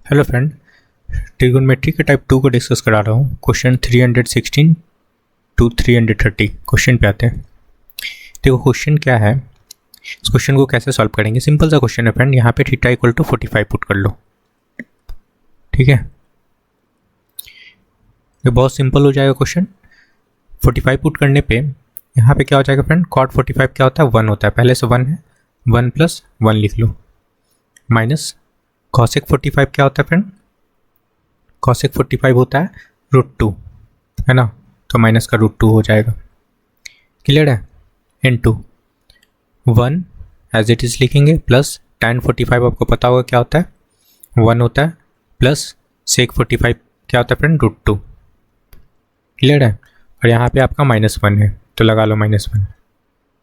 Hello friend, trigonometry के type 2 को discuss करा रहा हूँ। क्वेश्चन 316 टू 330 क्वेश्चन पे आते हैं। देखो क्वेश्चन क्या है, इस क्वेश्चन को कैसे सॉल्व करेंगे। सिंपल सा क्वेश्चन है फ्रेंड। यहाँ पे थीटा इक्वल टू 45 पुट कर लो, ठीक है। ये बहुत सिंपल हो जाएगा क्वेश्चन। 45 पुट करने पे यहाँ पे क्या हो जाएगा फ्रेंड, कॉट 45 क्या होता है, 1 होता है, पहले से 1 है, 1 + 1 लिख लो, माइनस कॉसेक 45 क्या होता है फ्रेंड, कॉसेक 45 होता है √2, है ना, तो माइनस का √2 हो जाएगा। क्लियर है। इनटू 1 एज इट इज़ लिखेंगे, प्लस tan 45 आपको पता होगा क्या होता है, 1 होता है, प्लस sec 45 क्या होता है फ्रेंड, √2। क्लियर है। और यहाँ पे आपका -1 है, तो लगा लो -1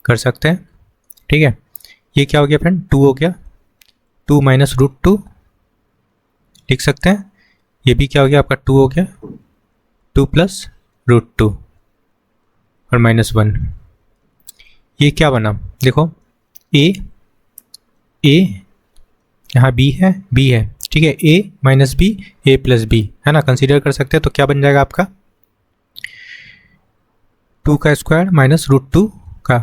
कर सकते हैं, ठीक है। ये क्या हो गया फ्रेंड, 2 हो गया, 2 - √2 लिख सकते हैं। ये भी क्या हो गया आपका, 2 हो गया, 2 + √2 और -1। ये क्या बना, देखो a यहाँ b है, ठीक है, a - b, a + b, है ना, कंसीडर कर सकते हैं। तो क्या बन जाएगा आपका, 2 का स्क्वायर -√2 का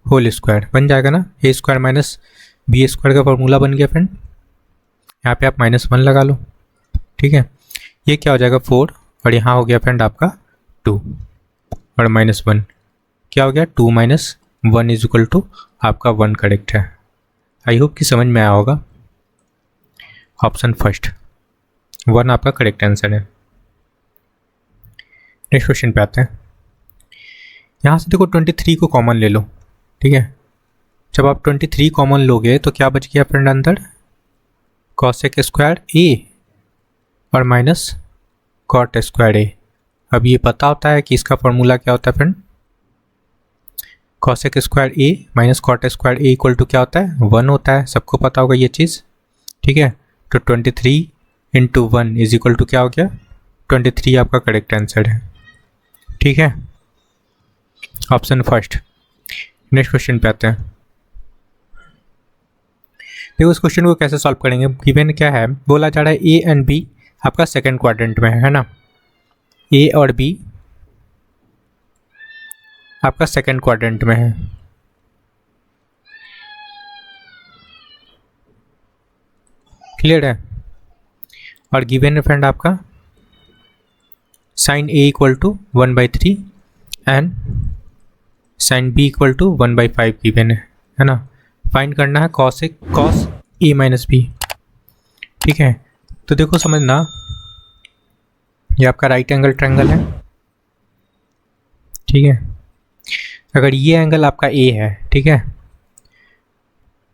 होल स्क्वायर बन जाएगा ना, a² - b² का फॉर्मूला बन गया फ्रेंड। यहाँ पे आप -1 लगा लो, ठीक है। ये क्या हो जाएगा 4, और यहाँ हो गया फ्रेंड आपका 2 और -1 क्या हो गया, 2 - 1 = आपका 1 करेक्ट है। आई होप कि समझ में आया होगा। ऑप्शन फर्स्ट 1 आपका करेक्ट आंसर है। नेक्स्ट क्वेश्चन पे आते हैं। यहाँ से देखो 23 को कॉमन ले लो, ठीक है। जब आप 23 कॉमन लोगे तो क्या बच गया फ्रेंड अंदर, कॉसेक स्क्वायर a और माइनस कॉट स्क्वायर a। अब ये पता होता है कि इसका फॉर्मूला क्या होता है friend, cosec square a minus cot square a equal to क्या होता है, 1 होता है, सबको पता होगा ये चीज़, ठीक है। तो 23 × 1 = क्या हो गया, 23 आपका करेक्ट आंसर है, ठीक है। Option first. नेक्स्ट क्वेश्चन पे आते हैं। देखो इस क्वेश्चन को कैसे सॉल्व करेंगे। गिवन क्या है, बोला जा रहा है a एंड b आपका सेकंड क्वाड्रेंट में है ना, a और b आपका सेकंड क्वाड्रेंट में है। क्लियर है। और गिवन है फ्रेंड आपका sin a = 1/3 and sin b = 1/5 given है ना। फाइंड करना है cos a - b, ठीक है। तो देखो समझना, ये आपका राइट एंगल ट्रायंगल है, ठीक है। अगर ये एंगल आपका a है, ठीक है,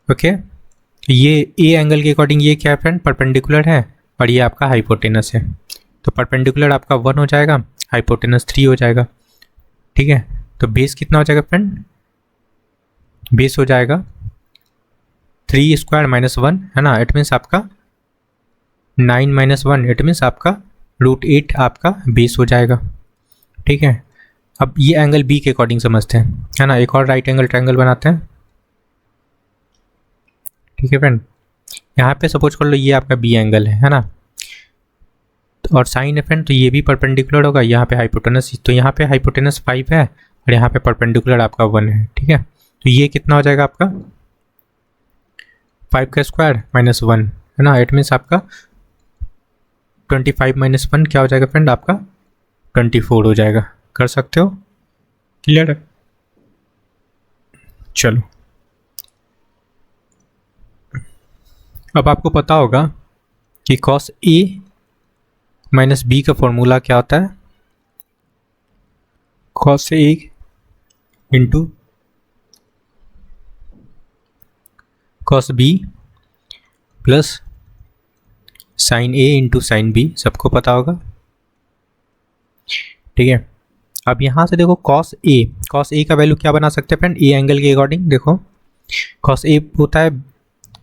ओके, ये a एंगल के अकॉर्डिंग ये क्या है फ्रेंड, परपेंडिकुलर है, और ये आपका हाइपोटेनस है। तो परपेंडिकुलर आपका 1 हो जाएगा, हाइपोटेनस 3 हो जाएगा, ठीक है। तो बेस कितना हो जाएगा फ्रेंड, बेस हो जाएगा 3² - 1, है ना। इट मीन्स आपका 9 - 1, इट मीन्स आपका √8 आपका बेस हो जाएगा, ठीक है। अब ये एंगल बी के अकॉर्डिंग समझते हैं, है ना। एक और राइट एंगल ट्रायंगल बनाते हैं, ठीक है फ्रेंड। यहाँ पे सपोज कर लो ये आपका बी एंगल है ना, और साइन है फ्रेंड, तो ये भी परपेंडिकुलर होगा। यहाँ पे हाइपोटेनस, तो यहाँ पे हाइपोटेनस 5 है और यहाँ पे परपेंडिकुलर आपका 1 है, ठीक है। तो ये कितना हो जाएगा आपका 5 का स्क्वायर -1, है ना। इट मीन्स आपका 25 - 1 क्या हो जाएगा फ्रेंड, आपका 24 हो जाएगा। कर सकते हो, क्लियर है। चलो अब आपको पता होगा कि cos a - b का फॉर्मूला क्या होता है, cos a × cos b plus sin a × sin b, सबको पता होगा, ठीक है। अब यहाँ से देखो cos a का वैल्यू क्या बना सकते हैं फ्रेंड, a एंगल के अकॉर्डिंग। देखो cos a होता है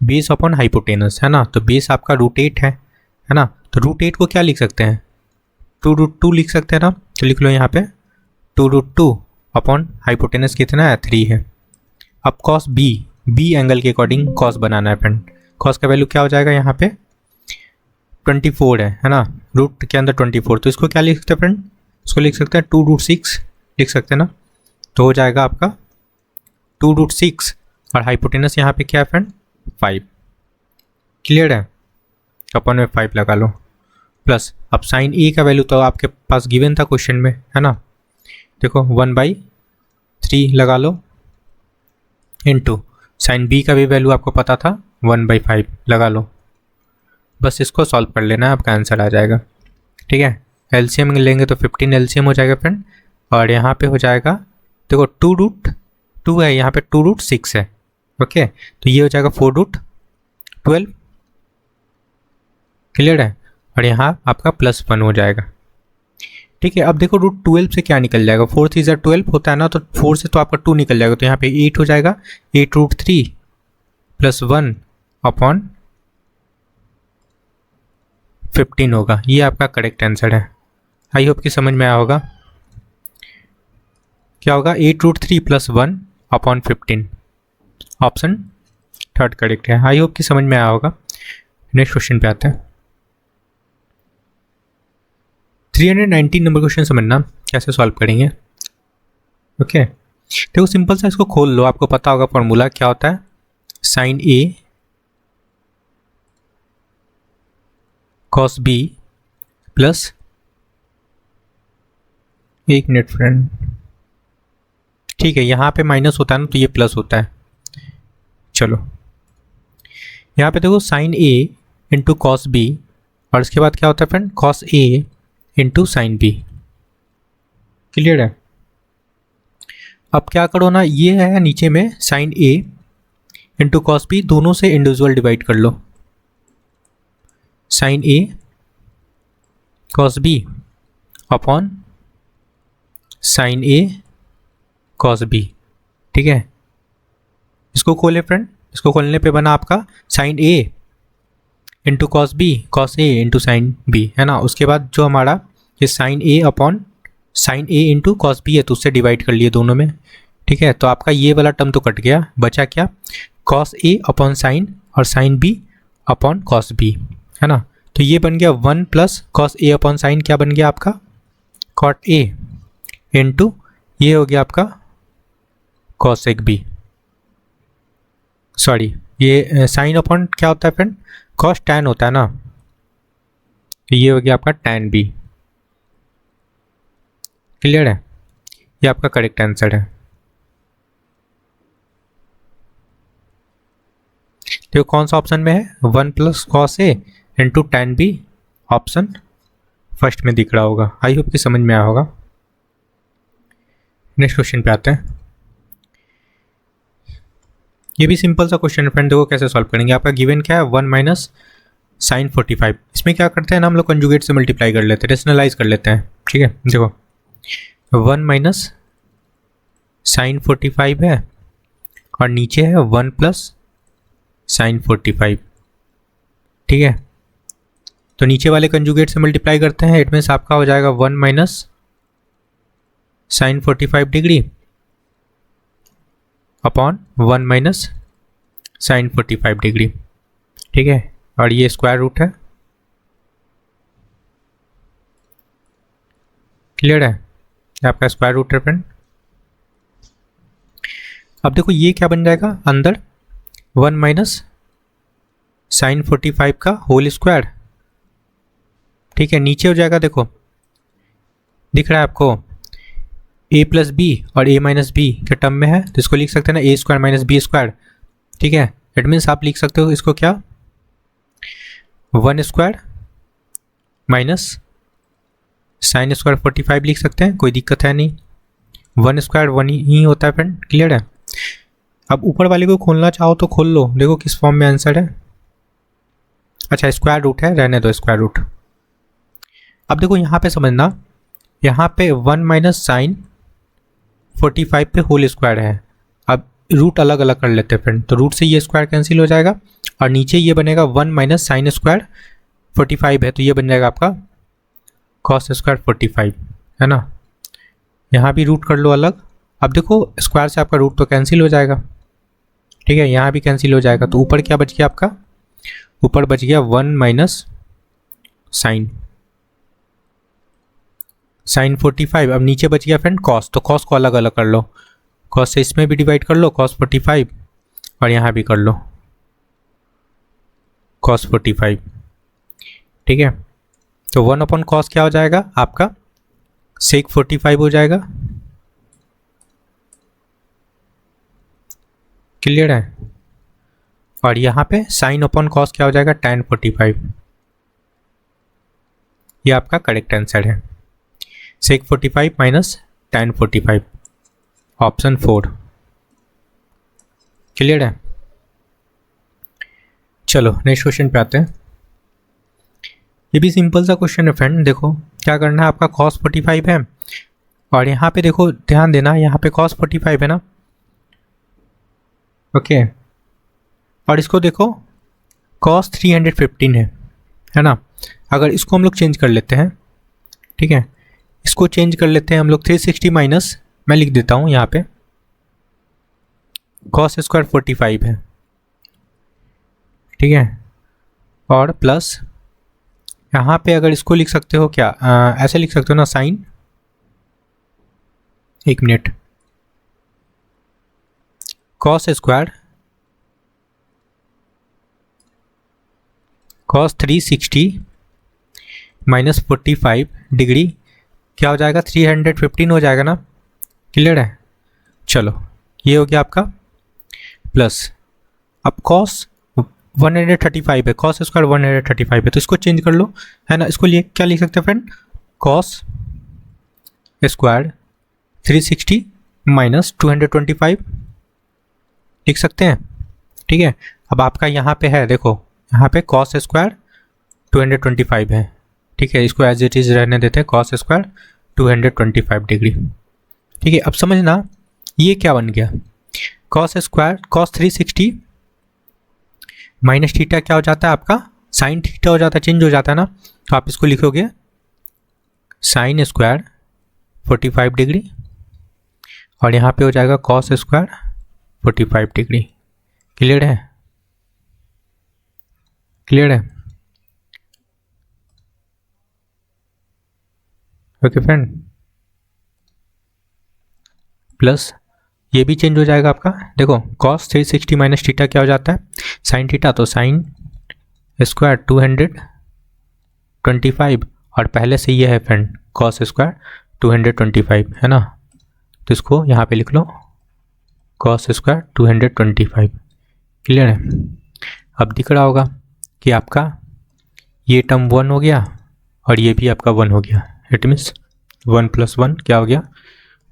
बेस अपॉन हाइपोटेनस, है ना। तो बेस आपका √8 है ना। तो √8 को क्या लिख सकते हैं, 2√2 लिख सकते हैं ना। तो लिख लो यहाँ पे 2√2 अपॉन हाइपोटेनस कितना है, 3 है। अब cos b एंगल के अकॉर्डिंग cos बनाना है फ्रेंड। cos का वैल्यू क्या हो जाएगा यहाँ पे 24 है ना, रूट के अंदर 24, तो इसको क्या लिख सकते हैं फ्रेंड, इसको लिख सकते हैं 2√6 लिख सकते हैं ना, तो हो जाएगा आपका 2√6 और हाइपोटेनस यहाँ पे क्या है फ्रेंड 5। क्लियर है, अपन में 5 लगा लो प्लस, अब साइन ए का वैल्यू तो आपके पास गिवन था क्वेश्चन में है ना, देखो 1/3 लगा लो इनटू साइन बी का भी वैल्यू आपको पता था 1/5 लगा लो, बस इसको सॉल्व कर लेना है, आपका आंसर आ जाएगा। ठीक है, एलसीएम लेंगे तो 15 एलसीएम हो जाएगा फ्रेंड, और यहाँ पे हो जाएगा देखो 2√2 है, यहाँ पे 2√6 है। ओके, तो ये हो जाएगा 4√12। क्लियर है, और यहाँ आपका +1 हो जाएगा। ठीक है, अब देखो √12 से क्या निकल जाएगा, 4 3 12 होता है ना, तो 4 से तो आपका 2 निकल जाएगा, तो यहाँ पे 8 हो जाएगा, 8√3 + 1/15 होगा। ये आपका करेक्ट आंसर है। आई होप कि समझ में आया होगा। क्या होगा 8√3 + 1/15, ऑप्शन थर्ड करेक्ट है। आई होप कि समझ में आया होगा। नेक्स्ट क्वेश्चन पे आते हैं। 319 नंबर क्वेश्चन समझना कैसे सॉल्व करेंगे। ओके, देखो सिंपल सा इसको खोल लो, आपको पता होगा फॉर्मूला क्या होता है, साइन ए कॉस बी प्लस, एक मिनट फ्रेंड, ठीक है, यहाँ पे माइनस होता है ना, तो ये प्लस होता है। चलो यहाँ पे देखो साइन ए इंटू कॉस बी, और इसके बाद क्या होता है friend, cos a into sine B. Clear है, अब क्या करो ना, ये है नीचे में साइन ए इंटू कॉस बी, दोनों से इंडिविजुअल डिवाइड कर लो, साइन ए कॉस बी अपॉन साइन ए कॉस बी। ठीक है, इसको खोले फ्रेंड, इसको खोलने पे बना आपका sign A into cos B, cos a into sine B, है ना। उसके बाद जो हमारा ये साइन ए अपॉन साइन ए इंटू कॉस बी है, तो उससे डिवाइड कर लिए दोनों में। ठीक है, तो आपका ये वाला टर्म तो कट गया, बचा क्या, कॉस ए अपॉन साइन और sine B upon cos B, है ना। तो ये बन गया 1 + कॉस ए अपॉन साइन, क्या बन गया आपका कॉट ए इंटू ये हो गया आपका कॉसेक बी, सॉरी ये साइन अपॉन क्या होता है फ्रेंड, कॉस टैन होता है ना, तो ये हो गया आपका टैन बी। क्लियर है, ये आपका करेक्ट आंसर है। देखो कौन सा ऑप्शन में है, 1 + cos a into tan b, option first में दिख रहा होगा। आई होप कि समझ में आया होगा। नेक्स्ट क्वेश्चन पे आते हैं। ये भी सिंपल सा क्वेश्चन है फ्रेंड, देखो कैसे सॉल्व करेंगे। आपका गिवन क्या है, 1 - sin 45। इसमें क्या करते हैं ना, हम लोग कंजुगेट से मल्टीप्लाई कर लेते हैं, रेशनलाइज कर लेते हैं। ठीक है, देखो 1 - sin 45 है और नीचे है 1 + sin 45। ठीक है, तो नीचे वाले कंजुगेट से मल्टीप्लाई करते हैं, इट मीन्स आपका हो जाएगा 1 - sin 45 degree upon 1 - sin 45 degree. ठीक है, और ये स्क्वायर रूट है। क्लियर है, ये आपका स्क्वायर रूट है फ्रेंड। अब देखो ये क्या बन जाएगा, अंदर 1 - sin 45 का होल स्क्वायर। ठीक है, नीचे हो जाएगा, देखो दिख रहा है आपको, a + b और a - b के टर्म में है, तो इसको लिख सकते हैं ना a² - b²। ठीक है, इट मीन्स आप लिख सकते हो इसको क्या, 1² माइनस sin² 45 लिख सकते हैं, कोई दिक्कत है नहीं। 1² 1 ही होता है फ्रेंड। क्लियर है, अब ऊपर वाले को खोलना चाहो तो खोल लो, देखो किस फॉर्म में आंसर है। अच्छा स्क्वायर रूट है, रहने दो स्क्वायर रूट। अब देखो यहाँ पे समझना, यहाँ पे 1 - sin 45 पे होल स्क्वायर है। अब रूट अलग अलग कर लेते हैं फ्रेंड, तो रूट से ये स्क्वायर कैंसिल हो जाएगा और नीचे ये बनेगा 1 - sin² 45 है, तो ये बन जाएगा आपका cos² 45, है ना। यहाँ भी रूट कर लो अलग। अब देखो स्क्वायर से आपका रूट तो कैंसिल हो जाएगा। ठीक है, यहाँ भी कैंसिल हो जाएगा, तो ऊपर क्या बच गया आपका, ऊपर बच गया 1 - साइन 45। अब नीचे बच गया फ्रेंड कॉस, तो कॉस को अलग अलग कर लो, कॉस से इसमें भी डिवाइड कर लो कॉस 45 और यहाँ भी कर लो कॉस 45। ठीक है, तो 1 अपॉन कॉस क्या हो जाएगा आपका सेक 45 हो जाएगा। क्लियर है, और यहाँ पे साइन अपॉन कॉस क्या हो जाएगा tan 45। ये आपका करेक्ट आंसर है, सेक 45 माइनस tan 45, ऑप्शन 4। क्लियर है, चलो नेक्स्ट क्वेश्चन पे आते हैं। ये भी सिंपल सा क्वेश्चन है फ्रेंड। देखो क्या करना है, आपका cos 45 है और यहाँ पे देखो ध्यान देना, यहाँ पे cos 45 है ना, ओके, और इसको देखो cos 315 है ना। अगर इसको हम लोग चेंज कर लेते हैं, ठीक है, इसको चेंज कर लेते हैं हम लोग 360 माइनस, मैं लिख देता हूँ यहाँ पे cos स्क्वायर 45 है, ठीक है, और प्लस यहाँ पे अगर इसको लिख सकते हो क्या, ऐसे लिख सकते हो ना, साइन, एक minute, cos square cos 360 minus 45 degree क्या हो जाएगा 315 हो जाएगा ना। क्लियर है, चलो ये हो गया आपका, प्लस अब cos 135 है, cos स्क्वायर 135 है, तो इसको चेंज कर लो, है ना। इसको लिए क्या लिख सकते हैं फ्रेंड, cos स्क्वायर 360 माइनस 225 लिख सकते हैं। ठीक है, अब आपका यहाँ पे है, देखो यहाँ पे cos स्क्वायर 225 है, ठीक है, इसको एज इट इज़ रहने देते हैं, cos स्क्वायर 225 डिग्री। ठीक है, अब समझना ये क्या बन गया, cos square cos 360 minus theta क्या हो जाता है आपका साइन थीटा हो जाता है, चेंज हो जाता है ना, तो आप इसको लिखोगे साइन स्क्वायर 45 डिग्री और यहाँ पे हो जाएगा cos स्क्वायर 45 डिग्री। क्लियर है, क्लियर है, ओके फ्रेंड, प्लस ये भी चेंज हो जाएगा आपका, देखो cos 360 माइनस थीटा क्या हो जाता है साइन थीटा, तो साइन स्क्वायर 225 और पहले से ये है फ्रेंड cos स्क्वायर 225 है ना, तो इसको यहाँ पे लिख लो cos स्क्वायर 225। क्लियर है, अब दिख रहा होगा कि आपका ये टर्म 1 हो गया और ये भी आपका 1 हो गया, इट मीन्स 1 + 1 क्या हो गया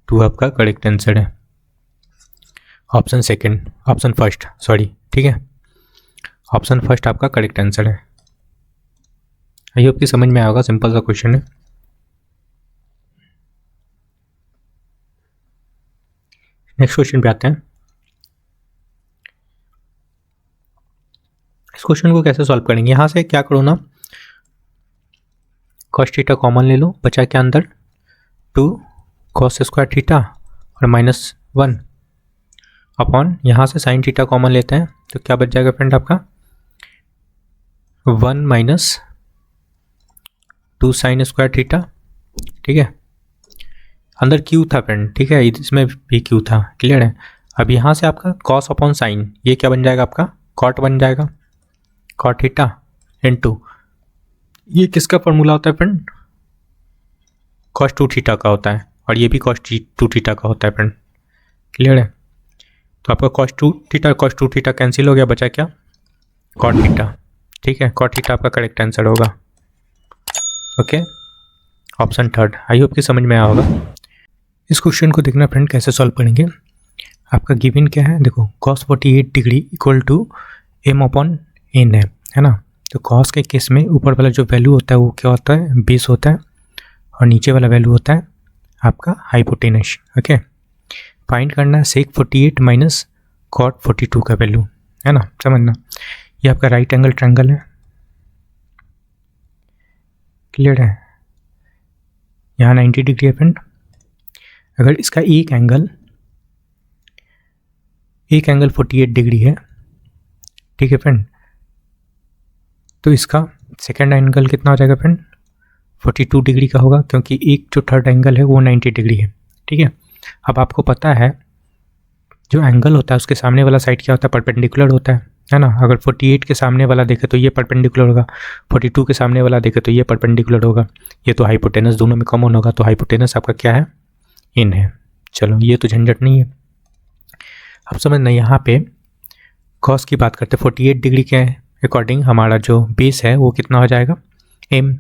2 आपका करेक्ट आंसर है, option second, option first sorry, ठीक है, ऑप्शन फर्स्ट आपका करेक्ट आंसर है। आई होप कि समझ में आएगा, सिंपल सा क्वेश्चन है। नेक्स्ट क्वेश्चन पे आते हैं। इस क्वेश्चन को कैसे सॉल्व करेंगे, यहाँ से क्या करो ना, cos थीटा कॉमन ले लो, बचा क्या अंदर 2 cos स्क्वायर थीटा और -1 अपॉन यहाँ से साइन थीटा कॉमन लेते हैं, तो क्या बच जाएगा फ्रेंड आपका 1 - 2 साइन स्क्वायर थीटा। ठीक है, अंदर क्यू था फ्रेंड, ठीक है, इसमें भी क्यू था। क्लियर है, अब यहाँ से आपका cos अपॉन साइन, ये क्या बन जाएगा आपका cot बन जाएगा, cot थीटा इनटू ये किसका फॉर्मूला होता है फ्रेंड, cos 2 थीटा का होता है, और ये भी cos 2 थीटा का होता है फ्रेंड। क्लियर है, तो आपका cos 2 थीटा कैंसिल हो गया, बचा क्या cot थीटा। ठीक है, cot थीटा आपका करेक्ट आंसर होगा। Okay, option third. I hope कि समझ में आया होगा। इस क्वेश्चन को देखना फ्रेंड कैसे सॉल्व करेंगे। आपका गिवन क्या है, देखो cos 48 degree equal to m/n है ना, तो cos के केस में ऊपर वाला जो वैल्यू होता है वो क्या होता है 20 होता है, और नीचे वाला वैल्यू होता है आपका हाइपोटेनस। ओके, फाइंड करना है sec 48 माइनस cot 42 का वैल्यू, है ना, समझना ये आपका राइट एंगल ट्रायंगल है। क्लियर है, यहाँ 90 डिग्री है फ्रेंड, अगर इसका एक एंगल 48 डिग्री है, ठीक है फ्रेंड, तो इसका सेकेंड एंगल कितना हो जाएगा फ्रेंड, 42 डिग्री का होगा, क्योंकि एक जो थर्ड एंगल है वो 90 डिग्री है। ठीक है, अब आपको पता है जो एंगल होता है उसके सामने वाला साइड क्या होता है, परपेंडिकुलर होता है ना। अगर 48 के सामने वाला देखे तो ये परपेंडिकुलर होगा, 42 के सामने वाला देखे तो ये परपेंडिकुलर होगा। ये तो हाइपोटेनस दोनों में कॉमन होगा, तो हाइपोटेनस आपका क्या है, इन है। चलो ये तो झंझट नहीं है। अब समझना यहाँ पे कॉस की बात करते हैं, 48 डिग्री के अकॉर्डिंग हमारा जो बेस है वो कितना हो जाएगा, एम,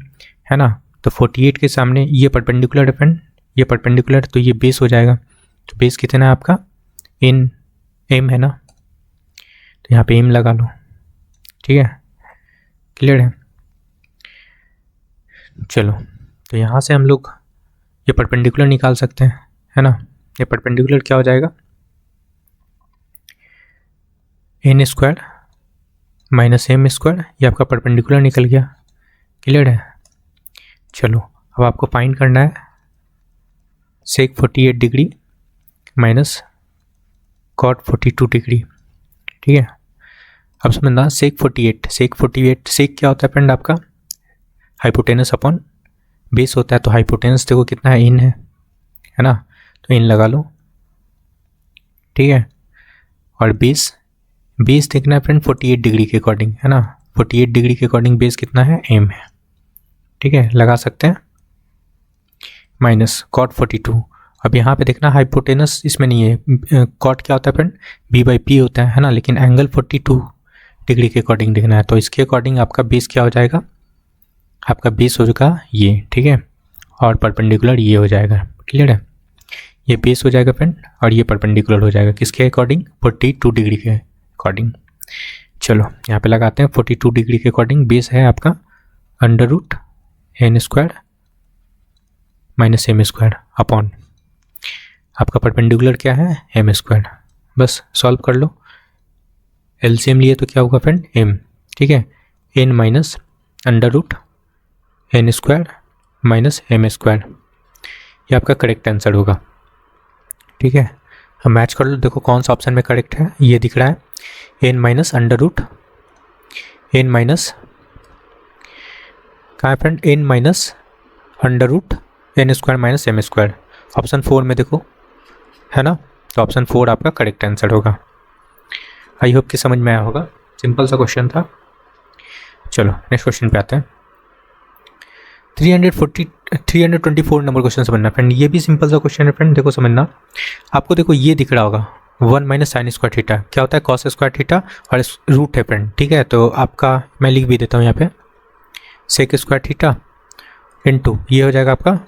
है ना। तो 48 के सामने ये परपेंडिकुलर है फ्रेंड, ये परपेंडिकुलर, तो ये बेस हो जाएगा। तो बेस कितना है आपका, इन एम है ना, तो यहाँ पे एम लगा लो। ठीक है, क्लियर है। चलो तो यहाँ से हम लोग ये परपेंडिकुलर निकाल सकते हैं, है ना। ये परपेंडिकुलर क्या हो जाएगा, N square minus M square, ये आपका परपेंडिकुलर निकल गया। क्लियर है। चलो अब आपको फाइंड करना है सेक 48 डिग्री माइनस कॉट 42 डिग्री। ठीक है, अब समझना सेक 48 सेक क्या होता है फ्रेंड, आपका हाइपोटेनस अपॉन बेस होता है। तो हाइपोटेनस देखो कितना है, इन है ना, तो इन लगा लो। ठीक है, और बेस देखना है फ्रेंड 48 डिग्री के अकॉर्डिंग, है ना। 48 डिग्री के अकॉर्डिंग बेस कितना है, एम है। ठीक है, लगा सकते हैं, माइनस कॉट 42। अब यहाँ पे देखना हाइपोटेनस इसमें नहीं है, कॉट क्या होता है फ्रेंड, बी बाई पी होता है ना, लेकिन एंगल 42 डिग्री के अकॉर्डिंग देखना है। तो इसके अकॉर्डिंग आपका बेस क्या हो जाएगा, आपका बेस हो जाएगा ये। ठीक है, और परपेंडिकुलर ये हो जाएगा। क्लियर है, ये बेस हो जाएगा फ्रेंड और ये परपेंडिकुलर हो जाएगा किसके अकॉर्डिंग, 42 डिग्री के अकॉर्डिंग। चलो यहाँ पे लगाते हैं 42 डिग्री के अकॉर्डिंग बेस है आपका under root N square minus M square upon आपका परपेंडिकुलर क्या है, एम स्क्वायर। बस सॉल्व कर लो, एलसीएम लिए तो क्या होगा फ्रेंड, एम। ठीक है, N minus under root N square minus M square, ये आपका करेक्ट आंसर होगा। ठीक है, अब मैच कर लो, देखो कौन सा ऑप्शन में करेक्ट है। ये दिख रहा है N minus under root N minus कहाँ है friend, N minus under root N square minus M square, option 4 में देखो, है ना। तो ऑप्शन 4 आपका करेक्ट आंसर होगा। आई होप कि समझ में आया होगा, सिंपल सा क्वेश्चन था। चलो नेक्स्ट क्वेश्चन पे आते हैं। 324 नंबर क्वेश्चन समझना फ्रेंड, ये भी सिंपल सा क्वेश्चन है फ्रेंड। देखो समझना, आपको देखो ये दिख रहा होगा 1 माइनस साइन स्क्वायर थीटा, क्या होता है, कॉस स्क्वायर थीटा और रूट है फ्रेंड। ठीक है, तो आपका मैं लिख भी देता हूँ यहाँ पे, सेक स्क्वायर थीटा इनटू ये हो जाएगा आपका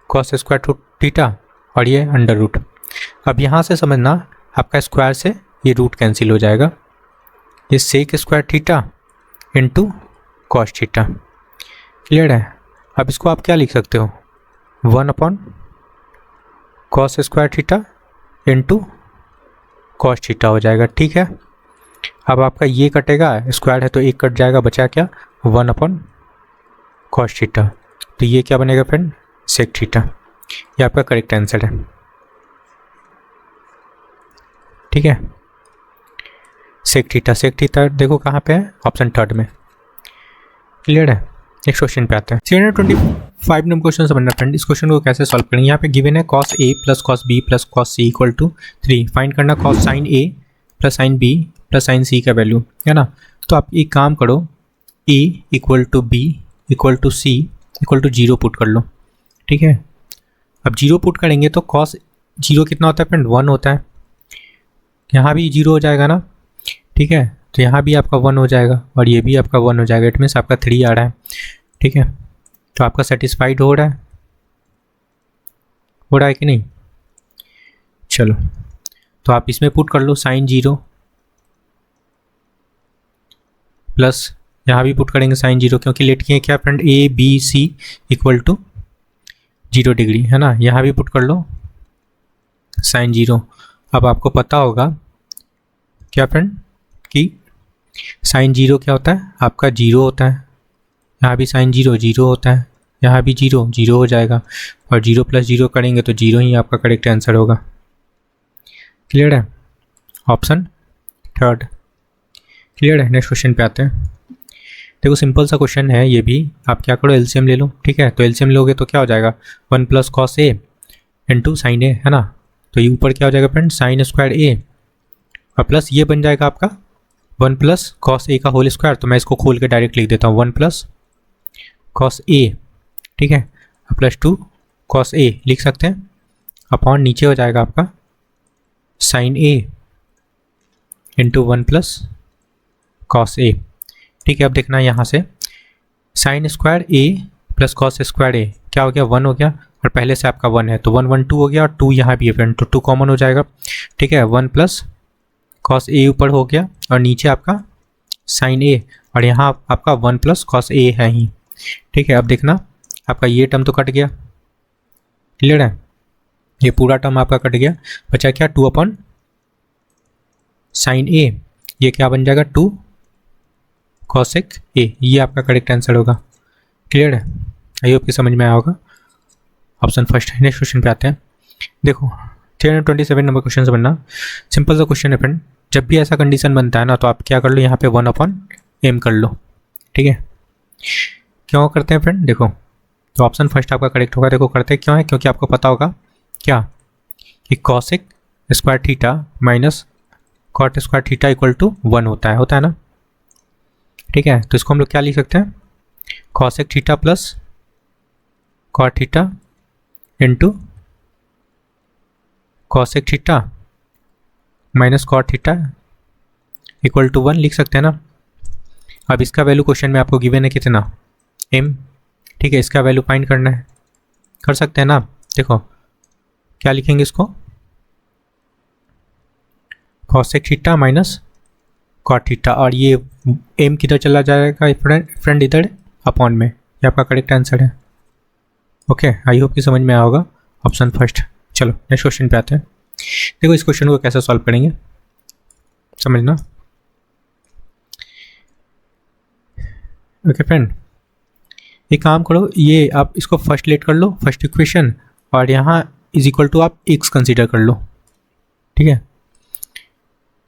कॉस स्क्वायर थीटा और ये अंडर रूट। अब यहाँ से समझना, आपका स्क्वायर से ये रूट कैंसिल हो जाएगा, ये sec square theta into cos theta. Clear है। अब इसको आप क्या लिख सकते हो, 1 upon cos square theta into cos theta हो जाएगा। ठीक है, अब आपका ये कटेगा, स्क्वायर है तो एक कट जाएगा, बचा क्या, 1 अपॉन कॉस थीटा। तो ये क्या बनेगा फ्रेंड, सेक थीटा। ये आपका करेक्ट आंसर है। ठीक है, सेक थीटा देखो कहाँ पे है, ऑप्शन 3 में। क्लियर है। नेक्स्ट क्वेश्चन पे आते हैं। 325 नंबर क्वेश्चन समझना फ्रेंड, इस क्वेश्चन को कैसे सॉल्व करेंगे। यहाँ पे गिवन है cos a plus cos b plus cos c equal to 3, find करना cos sin a plus sin b plus sin c का वैल्यू, है ना। तो आप एक काम करो, a equal to b equal to c equal to 0 put कर लो। ठीक है, अब 0 पुट करेंगे तो cos 0 कितना होता है फ्रेंड, 1 होता है, यहाँ भी 0 हो जाएगा ना। ठीक है, तो यहाँ भी आपका 1 हो जाएगा और ये भी आपका 1 हो जाएगा, इट मीन्स आपका 3 आ रहा है। ठीक है, तो आपका सेटिस्फाइड हो रहा है कि नहीं। चलो तो आप इसमें पुट कर लो साइन 0 प्लस यहाँ भी पुट करेंगे साइन 0, क्योंकि लेट किए क्या friend, A B C equal to 0 degree, है ना। यहाँ भी पुट कर लो साइन 0। अब आपको पता होगा क्या फ्रेंड कि साइन 0 क्या होता है, आपका 0 होता है। यहाँ भी साइन 0 होता है, यहाँ भी 0 हो जाएगा, और 0 प्लस 0 करेंगे तो 0 ही आपका करेक्ट आंसर होगा। क्लियर है, ऑप्शन 3। क्लियर है। नेक्स्ट क्वेश्चन पे आते हैं। देखो सिंपल सा क्वेश्चन है ये भी, आप क्या करो एलसीएम ले लो, ठीक है। तो एलसीएम लोगे तो क्या हो जाएगा, 1 plus cos a into sine ए, है ना। तो ये ऊपर क्या हो जाएगा फ्रेंड, साइन स्क्वायर ए, और प्लस ये बन जाएगा आपका 1 प्लस कॉस ए का होल स्क्वायर। तो मैं इसको खोल के डायरेक्ट लिख देता हूँ, 1 प्लस कॉस ए, ठीक है, प्लस 2 कॉस ए लिख सकते हैं, अपॉन नीचे हो जाएगा आपका sign A into 1 plus cos A, ठीक है। अब देखना यहाँ से साइन स्क्वायर ए प्लस कॉस स्क्वायर ए क्या हो गया, 1 हो गया, और पहले से आपका 1 है तो 1 1 2 हो गया, और 2 यहाँ भी है फ्रेंड, तो 2 कॉमन हो जाएगा, ठीक है। 1 प्लस कॉस ए ऊपर हो गया, और नीचे आपका साइन ए, और यहाँ आपका 1 प्लस कॉस ए है ही, ठीक है। अब देखना आपका ये टर्म तो कट गया, क्लियर है, ये पूरा टर्म आपका कट गया, बचा क्या 2 अपॉन साइन ए, ये क्या बन जाएगा 2 कॉसेक ए, ये आपका करेक्ट आंसर होगा, क्लियर है। आई होप कि समझ में आया होगा। ऑप्शन फर्स्ट है। नेक्स्ट क्वेश्चन पे आते हैं। देखो 327 नंबर क्वेश्चन से बनना, सिंपल सा क्वेश्चन है फ्रेंड। जब भी ऐसा कंडीशन बनता है ना तो आप क्या कर लो, यहाँ पे 1 अपॉन एम कर लो, ठीक है। क्यों करते हैं फ्रेंड, देखो तो ऑप्शन फर्स्ट आपका करेक्ट होगा। देखो करते क्यों है, क्योंकि आपको पता होगा क्या कि cosec square theta minus cot square theta equal to 1 होता है ना, ठीक है। तो इसको हम लोग क्या लिख सकते हैं, cosec theta plus cot theta into cosec theta minus cot theta equal to 1 लिख सकते हैं ना। अब इसका वैल्यू क्वेश्चन में आपको गिवन है कितना, m, ठीक है। इसका वैल्यू फाइंड करना है, कर सकते हैं ना। देखो क्या लिखेंगे इसको, cosec theta minus cot theta, और ये m किधर चला जाएगा फ्रेंड, इधर अपॉन में, ये आपका करेक्ट आंसर है। ओके, आई होप कि समझ में आया होगा ऑप्शन फर्स्ट। चलो नेक्स्ट क्वेश्चन पे आते हैं। देखो इस क्वेश्चन को कैसे सॉल्व करेंगे समझना। ओके फ्रेंड, एक काम करो, ये आप इसको फर्स्ट लेट कर लो, फर्स्ट इक्वेशन, और यहाँ इज इक्वल टू आप x कंसीडर कर लो, ठीक है।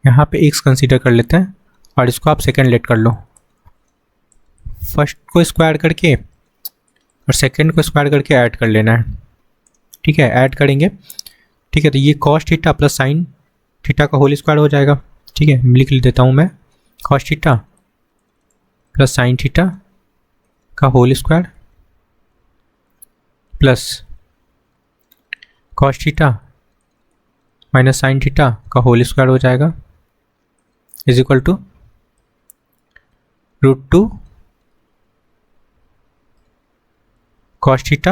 यहाँ पे x कंसीडर कर लेते हैं, और इसको आप सेकंड लेट कर लो। फर्स्ट को स्क्वायर करके और सेकंड को स्क्वायर करके ऐड कर लेना है, ठीक है। ऐड करेंगे, ठीक है। तो ये cos theta plus sine theta का होल स्क्वायर हो जाएगा, ठीक है। लिख देता हूँ मैं, cos theta plus sine theta का whole square plus cos theta minus sine theta का होल स्क्वायर हो जाएगा, is equal to √2 cos theta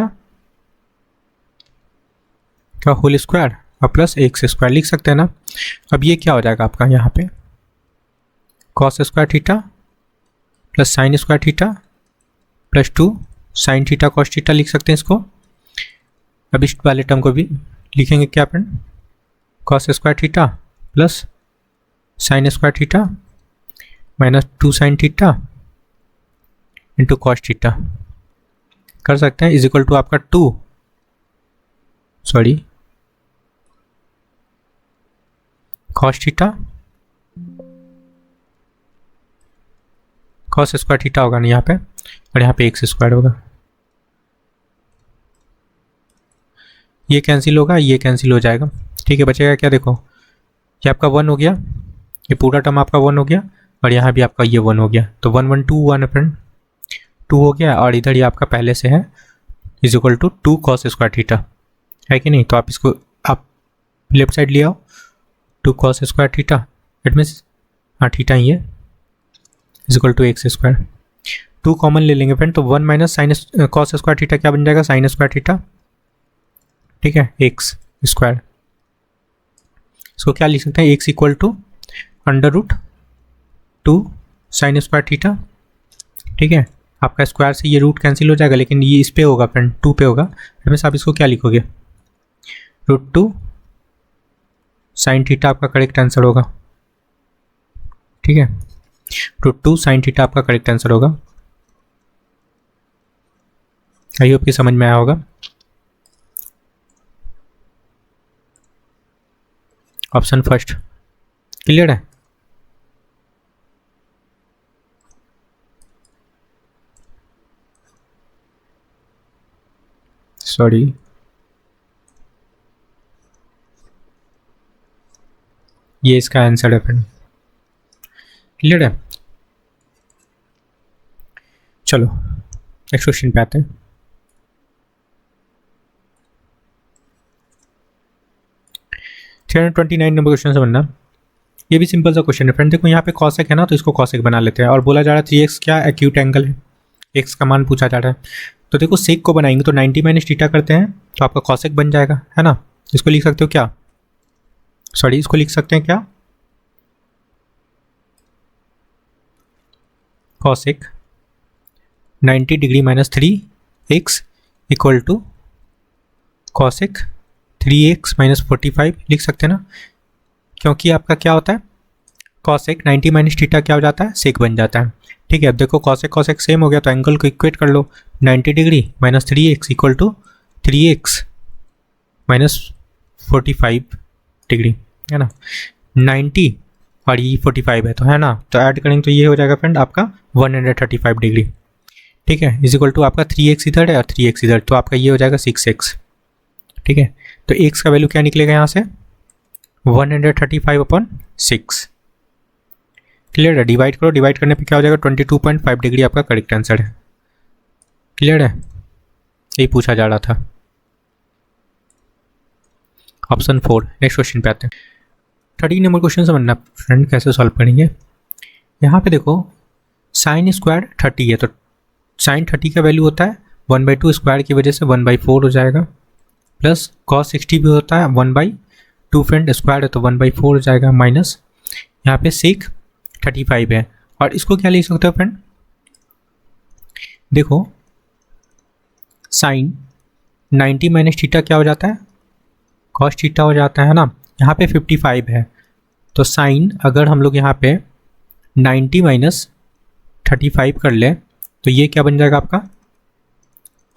का होल स्क्वायर और प्लस एक्स स्क्वायर लिख सकते हैं ना। अब ये क्या हो जाएगा आपका, यहाँ पे cos square theta plus sign square theta plus 2 sine theta cos theta लिख सकते हैं इसको। अब इस वाले टर्म को भी लिखेंगे क्या friend, cos square theta plus sign square theta minus 2 sine theta into cos theta कर सकते हैं, इज इक्वल टू आपका cos theta cos square theta होगा ना यहाँ पे, और यहाँ पे एक्स स्क्वायर होगा। ये कैंसिल होगा, ये कैंसिल हो जाएगा, ठीक है। बचेगा क्या, देखो ये आपका 1 हो गया, ये पूरा टर्म आपका 1 हो गया, और यहाँ भी आपका ये 1 हो गया, तो 1 1 2 1 फ्रेंड 2 हो गया, और इधर ये आपका पहले से है is equal to 2 cos square theta, है कि नहीं। तो आप इसको आप लेफ्ट साइड ले आओ, 2 cos square theta, it means हाँ थीटा ही है, is equal to X square. 2 common ले लेंगे फ्रेंड, तो 1 minus sine cos square theta क्या बन जाएगा, साइन स्क्वायर थीटा, ठीक है, एक्स स्क्वायर। इसको क्या लिख सकते हैं, X equal to √2 sine square theta, ठीक है। आपका स्क्वायर से ये रूट कैंसिल हो जाएगा, लेकिन ये इस पे होगा फ्रेंड, 2 पे होगा, हमेशा आप इसको क्या लिखोगे, √2 साइन थीटा आपका करेक्ट आंसर होगा, ठीक है। √2 साइन थीटा आपका करेक्ट आंसर होगा। आई होप कि समझ में आया होगा। ऑप्शन फर्स्ट क्लियर है। सॉरी, ये इसका आंसर है फ्रेंड। क्लियर है? चलो नेक्स्ट क्वेश्चन पे आते हैं। थ्री 29 नंबर क्वेश्चन से बनना। ये भी सिंपल सा क्वेश्चन है फ्रेंड। देखो यहाँ पे कॉसेक है ना, तो इसको कॉसेक बना लेते हैं। और बोला जा रहा है 3x क्या एक्यूट एंगल है, x का मान पूछा जा रहा है। तो देखो सेक को बनाएंगे तो 90 माइनस थीटा करते हैं तो आपका कॉसेक बन जाएगा, है ना। इसको लिख सकते हो क्या, सॉरी इसको लिख सकते हैं क्या, cosec 90 degree minus 3x equal to cosec 3x minus 45 लिख सकते हैं ना, क्योंकि आपका क्या होता है कॉसेक 90 माइनस थीटा क्या हो जाता है, सेक बन जाता है। ठीक है, अब देखो कॉसेक कॉसेक सेम हो गया तो एंगल को इक्वेट कर लो। 90 degree minus 3x equal to 3x minus 45 degree, है ना। 90 और ये 45 है तो, है ना, तो ऐड करेंगे तो ये हो जाएगा फ्रेंड आपका 135 डिग्री। ठीक है, इज इक्वल टू आपका 3x इधर है और 3x इधर, तो आपका ये हो जाएगा 6x। ठीक है, तो x का वैल्यू क्या निकलेगा यहाँ से 135/6। क्लियर है? डिवाइड करो, डिवाइड करने पे क्या हो जाएगा 22.5 डिग्री आपका करेक्ट आंसर है। क्लियर है? यही पूछा जा रहा था। ऑप्शन 4। नेक्स्ट क्वेश्चन पे आते हैं। 30 नंबर क्वेश्चन समझना फ्रेंड कैसे सॉल्व करेंगे। यहाँ पे देखो साइन स्क्वायर 30 है तो साइन 30 का वैल्यू होता है 1/2 स्क्वायर की वजह से 1/4 हो जाएगा, प्लस कॉस 60 भी होता है 1/2 फ्रेंड, स्क्वायर है तो 1/4 हो जाएगा, माइनस यहाँ पे सेक 35 है। और इसको क्या लिख सकते हो फ्रेंड, देखो साइन 90 माइनस थीटा क्या हो जाता है, कॉस थीटा हो जाता है ना। यहाँ पे 55 है तो साइन अगर हम लोग यहाँ पे 90 माइनस 35 कर ले तो ये क्या बन जाएगा आपका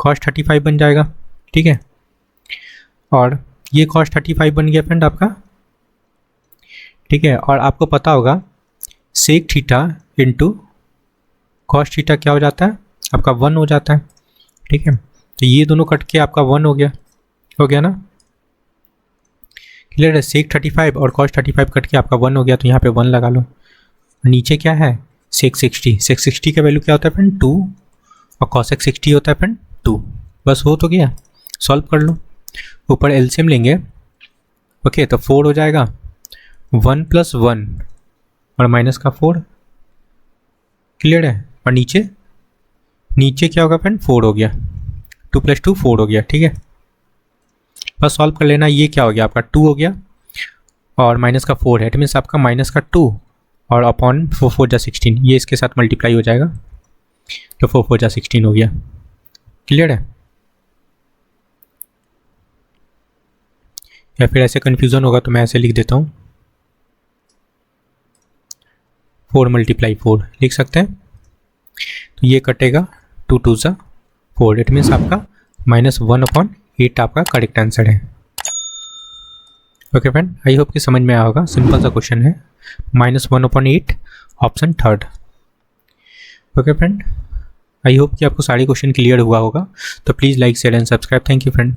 कॉस 35 बन जाएगा। ठीक है, और ये कॉस 35 बन गया फ्रेंड आपका। ठीक है, और आपको पता होगा sec theta into cos theta क्या हो जाता है आपका 1 हो जाता है। ठीक है, तो ये दोनों कट के आपका 1 हो गया ना। क्लियर है? सेक 35 और कॉस 35 कट के आपका 1 हो गया तो यहाँ पे 1 लगा लो। नीचे क्या है सेक 60, सेक 60 का वैल्यू क्या होता है फ्रेंड 2 और कॉसेक 60 होता है फ्रेंड 2। बस हो तो गया, सॉल्व कर लो। ऊपर एलसीएम लेंगे, ओके, तो 4 हो जाएगा 1 + 1 और माइनस का 4। क्लियर है? और नीचे क्या होगा फ्रेंड 4 हो गया, 2 + 2 4 हो गया। ठीक है, बस सॉल्व कर लेना। ये क्या हो गया आपका 2 हो गया और माइनस का 4 है, इट मीन्स आपका माइनस का 2 और अपॉन 4 4 जा 16, ये इसके साथ मल्टीप्लाई हो जाएगा तो 4 4 जा 16 हो गया। क्लियर है? या फिर ऐसे कन्फ्यूज़न होगा तो मैं ऐसे लिख देता हूँ 4 × 4 लिख सकते हैं, तो ये कटेगा 2 2 जा 4, इट मीन्स आपका -1/8 आपका करेक्ट आंसर है। ओके फ्रेंड, आई होप कि समझ में आया होगा, सिंपल सा क्वेश्चन है, -1/8 option 3rd। Okay friend, I hope कि आपको सारे क्वेश्चन क्लियर हुआ होगा, तो please like share and subscribe. Thank you friend.